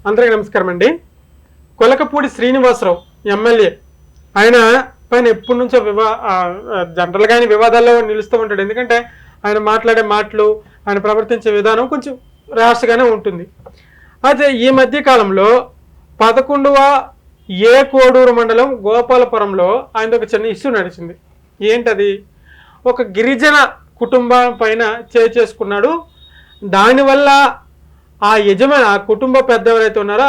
అందరికీ నమస్కారం అండి. కొలకపూడి శ్రీనివాసరావు ఎమ్మెల్యే ఆయన పైన ఎప్పటి నుంచో జనరల్గానే వివాదాల్లో నిలుస్తూ ఉంటాడు. ఎందుకంటే ఆయన మాట్లాడే మాటలు, ఆయన ప్రవర్తించే విధానం కొంచెం ర్యాష్గానే ఉంటుంది. అయితే ఈ మధ్య కాలంలో 11వ ఏ కోడూరు మండలం గోపాలపురంలో ఆయన ఒక చిన్న ఇష్యూ నడిచింది. ఏంటది? ఒక గిరిజన కుటుంబం పైన చేసుకున్నాడు. దానివల్ల ఆ కుటుంబ పెద్ద ఎవరైతే ఉన్నారో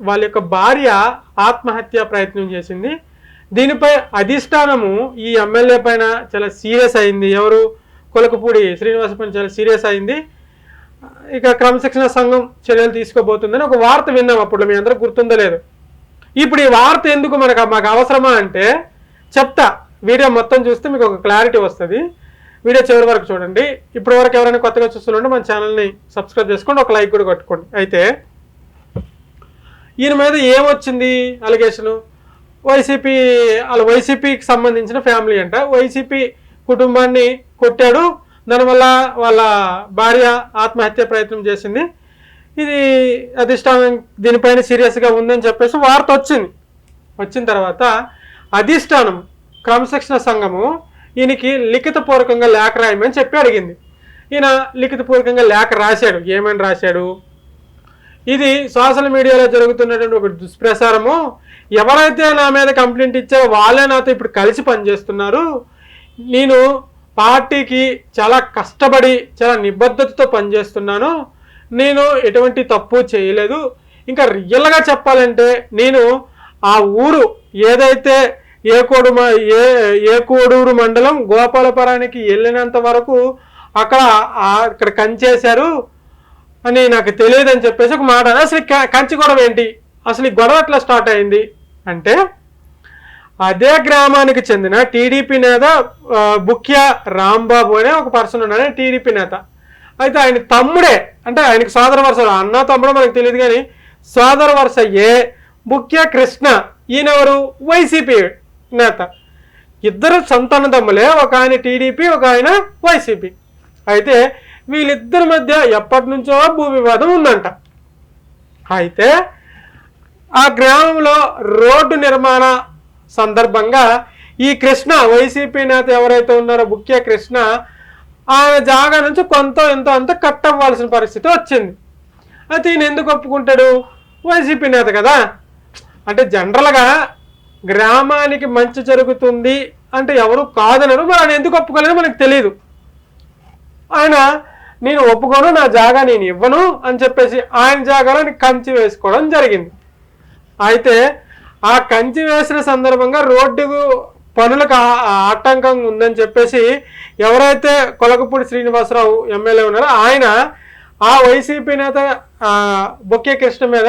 వాళ్ళ యొక్క భార్య ఆత్మహత్య ప్రయత్నం చేసింది. దీనిపై అధిష్టానము ఈ ఎమ్మెల్యే పైన చాలా సీరియస్ అయింది. ఎవరు? కొలకపూడి శ్రీనివాస పైన చాలా సీరియస్ అయింది. ఇక క్రమశిక్షణ సంఘం చర్యలు తీసుకోబోతుందని ఒక వార్త విన్నాం. అప్పుడు మీ అందరూ గుర్తుందో లేదు. ఇప్పుడు ఈ వార్త ఎందుకు మాకు అవసరమా అంటే చెప్తా. వీడియో మొత్తం చూస్తే మీకు ఒక క్లారిటీ వస్తుంది. వీడియో చివరి వరకు చూడండి. ఇప్పటి వరకు ఎవరైనా కొత్తగా చూస్తుంటే మన ఛానల్ని సబ్స్క్రైబ్ చేసుకోండి, ఒక లైక్ కూడా కొట్టుకోండి. అయితే ఈయన మీద ఏమొచ్చింది అలిగేషను? వైసీపీకి సంబంధించిన ఫ్యామిలీ అంట. వైసీపీ కుటుంబాన్ని కొట్టాడు, దానివల్ల వాళ్ళ భార్య ఆత్మహత్య ప్రయత్నం చేసింది. ఇది అధిష్టానం దీనిపైన సీరియస్గా ఉందని చెప్పేసి వార్త వచ్చింది. వచ్చిన తర్వాత అధిష్టానం క్రమశిక్షణ సంఘము ఈయనకి లిఖితపూర్వకంగా లేఖ రాయమని చెప్పి అడిగింది. ఈయన లిఖితపూర్వకంగా లేఖ రాశాడు. ఏమని రాశాడు? ఇది సోషల్ మీడియాలో జరుగుతున్నటువంటి ఒక దుష్ప్రచారము. ఎవరైతే నా మీద కంప్లైంట్ ఇచ్చారో వాళ్ళే నాతో ఇప్పుడు కలిసి పనిచేస్తున్నారు. నేను పార్టీకి చాలా కష్టపడి చాలా నిబద్ధతతో పనిచేస్తున్నాను. నేను ఎటువంటి తప్పు చేయలేదు. ఇంకా రియల్గా చెప్పాలంటే నేను ఆ ఊరు ఏదైతే ఏ కోడూరు మండలం గోపాలపురానికి వెళ్ళినంత వరకు అక్కడ కంచేశారు అని నాకు తెలియదు అని చెప్పేసి ఒక మాట. అసలు కంచి గొడవ ఏంటి? అసలు ఈ గొడవ ఎట్లా స్టార్ట్ అయింది అంటే, అదే గ్రామానికి చెందిన టీడీపీ నేత బుక్యా రాంబాబు అనే ఒక పర్సన్ ఉన్నాడు, టీడీపీ నేత. అయితే ఆయన తమ్ముడే, అంటే ఆయనకి సోదర వరుస, అన్న తమ్ముడో మనకు తెలియదు కానీ సోదర వరుస బుక్యా కృష్ణ. ఈయనెవరు? వైసీపీ నేత. ఇద్దరు సంతాన తమ్ములే, ఒక ఆయన టీడీపీ, ఒక ఆయన వైసీపీ. అయితే వీళ్ళిద్దరి మధ్య ఎప్పటి నుంచో భూ వివాదం ఉందంట. అయితే ఆ గ్రామంలో రోడ్డు నిర్మాణ సందర్భంగా ఈ కృష్ణ, వైసీపీ నేత ఎవరైతే ఉన్నారో బుక్యా కృష్ణ, ఆయన జాగా నుంచి ఎంతో అంత కట్ అవ్వాల్సిన పరిస్థితి వచ్చింది. అయితే ఈయన ఎందుకు ఒప్పుకుంటాడు? వైసీపీ నేత కదా. అంటే జనరల్గా గ్రామానికి మంచి జరుగుతుంది అంటే ఎవరు కాదనరు. మరి ఆయన ఎందుకు ఒప్పుకోలేదో మనకు తెలియదు. ఆయన నేను ఒప్పుకోను, నా జాగా నేను ఇవ్వను అని చెప్పేసి ఆయన జాగాలో కంచి వేసుకోవడం జరిగింది. అయితే ఆ కంచి వేసిన సందర్భంగా రోడ్డు పనులకు ఆటంకంగా ఉందని చెప్పేసి ఎవరైతే కొలకపూడి శ్రీనివాసరావు ఎమ్మెల్యే ఉన్నారో ఆయన ఆ వైసీపీ నేత బొక్కే కృష్ణ మీద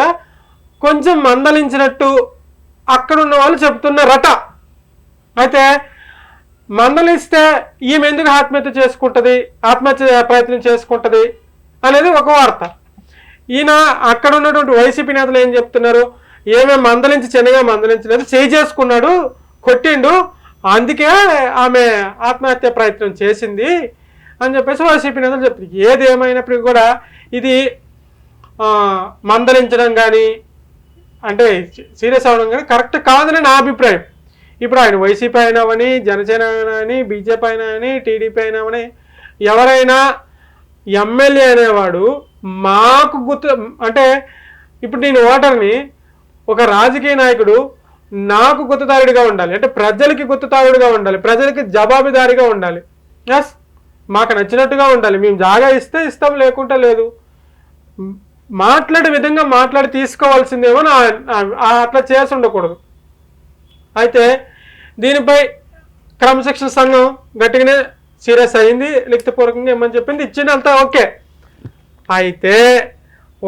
కొంచెం మందలించినట్టు అక్కడున్న వాళ్ళు చెప్తున్నారట. అయితే మందలిస్తే ఈమె ఎందుకు ఆత్మహత్య ప్రయత్నం చేసుకుంటుంది అనేది ఒక వార్త. ఈయన అక్కడ ఉన్నటువంటి వైసీపీ నేతలు ఏం చెప్తున్నారు? ఏమేమి చిన్నగా మందలించలేదు, చేసుకున్నాడు, కొట్టిండు, అందుకే ఆమె ఆత్మహత్య ప్రయత్నం చేసింది అని చెప్పేసి వైసీపీ నేతలు చెప్తారు. ఏది ఏమైనప్పటికీ కూడా ఇది మందలించడం కానీ అంటే సీరియస్ అవ్వడం కానీ కరెక్ట్ కాదని నా అభిప్రాయం. ఇప్పుడు ఆయన వైసీపీ అయినావని, జనసేన అయినా, బీజేపీ అయినా అని, టీడీపీ అయినావని, ఎవరైనా ఎమ్మెల్యే అనేవాడు మాకు అంటే ఇప్పుడు నేను ఓటర్ని, ఒక రాజకీయ నాయకుడు నాకు గుర్తుదారుడిగా ఉండాలి, అంటే ప్రజలకి గుర్తుదారుడిగా ఉండాలి, ప్రజలకి జవాబుదారీగా ఉండాలి. ఎస్, మాకు నచ్చినట్టుగా ఉండాలి. మేము జాగా ఇస్తే ఇస్తాం, లేకుంటే లేదు. మాట్లాడే విధంగా మాట్లాడి తీసుకోవాల్సిందేమో అట్లా చేసి ఉండకూడదు. అయితే దీనిపై క్రమశిక్షణ సంఘం గట్టిగానే సీరియస్ అయింది. లిఖితపూర్వకంగా ఏమని చెప్పింది, ఇచ్చిందంతా ఓకే. అయితే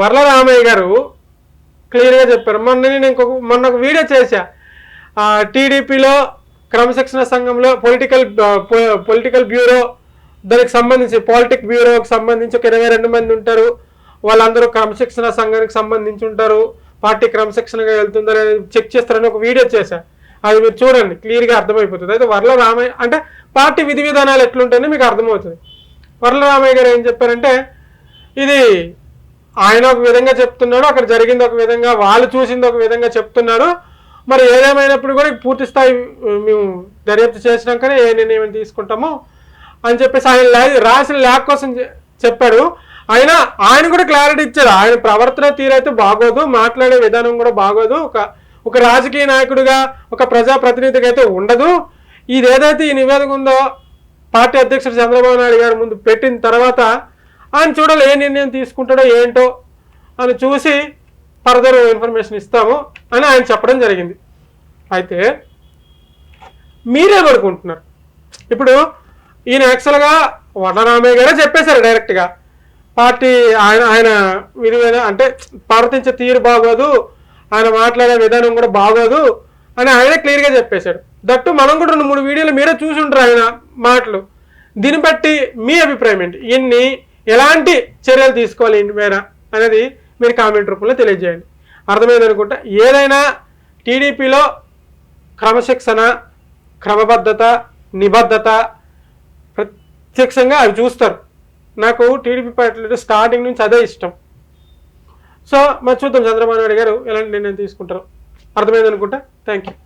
వర్ల రామయ్య గారు క్లియర్గా చెప్పారు. మొన్న ఒక వీడియో చేశా. టీడీపీలో క్రమశిక్షణ సంఘంలో పొలిటికల్ బ్యూరో, దానికి సంబంధించి బ్యూరోకి సంబంధించి ఒక 22 మంది ఉంటారు. వాళ్ళందరూ క్రమశిక్షణ సంఘానికి సంబంధించి ఉంటారు. పార్టీ క్రమశిక్షణగా వెళ్తుందని చెక్ చేస్తారని ఒక వీడియో చేశా. అది మీరు చూడండి, క్లియర్గా అర్థమైపోతుంది. అయితే వర్ల రామయ్య అంటే పార్టీ విధి విధానాలు ఎట్లుంటాయని మీకు అర్థమవుతుంది. వర్ల రామయ్య గారు ఏం చెప్పారంటే, ఇది ఆయన ఒక విధంగా చెప్తున్నాడు, అక్కడ జరిగింది ఒక విధంగా, వాళ్ళు చూసింది ఒక విధంగా చెప్తున్నారు. మరి ఏదేమైనప్పుడు కూడా పూర్తి స్థాయి మేము దర్యాప్తు చేసినాకనే ఏ నిర్ణయం తీసుకుంటాము అని చెప్పేసి ఆయన రాసిన ల్యాబ్ కోసం చెప్పాడు. ఆయన కూడా క్లారిటీ ఇచ్చాడు. ఆయన ప్రవర్తన తీరైతే బాగోదు, మాట్లాడే విధానం కూడా బాగోదు, ఒక రాజకీయ నాయకుడిగా ఒక ప్రజాప్రతినిధిగా అయితే ఉండదు. ఇదేదైతే ఈ నివేదిక ఉందో పార్టీ అధ్యక్షుడు చంద్రబాబు నాయుడు గారి ముందు పెట్టిన తర్వాత ఆయన చూడాలి ఏ నిర్ణయం తీసుకుంటాడో ఏంటో అని చూసి ఫర్దర్ ఇన్ఫర్మేషన్ ఇస్తాము అని ఆయన చెప్పడం జరిగింది. అయితే మీరేమనుకుంటున్నారు? ఇప్పుడు ఈయన యాక్చువల్గా వడ్లరామయ్య గారే చెప్పేశారు డైరెక్ట్గా, పార్టీ ఆయన విలువైన అంటే ప్రవర్తించే తీరు బాగోదు, ఆయన మాట్లాడే విధానం కూడా బాగోదు అని ఆయనే క్లియర్గా చెప్పేశాడు. దట్టు మనం కూడా 2-3 వీడియోలు మీరే చూసి ఉంటారు ఆయన మాటలు. దీన్ని బట్టి మీ అభిప్రాయం ఏంటి? ఇన్ని ఎలాంటి చర్యలు తీసుకోవాలి ఇంటి మీద అనేది మీరు కామెంట్ రూపంలో తెలియజేయండి. అర్థమైంది అనుకుంటా. ఏదైనా టీడీపీలో క్రమశిక్షణ, క్రమబద్ధత, నిబద్ధత ప్రత్యక్షంగా అవి చూస్తారు. నాకు టీడీపీ పార్టీ స్టార్టింగ్ నుంచి అదే ఇష్టం. సో మరి చూద్దాం చంద్రబాబు నాయుడు గారు ఎలాంటి నిర్ణయం తీసుకుంటారు. అర్థమైంది అనుకుంటా. Thank you.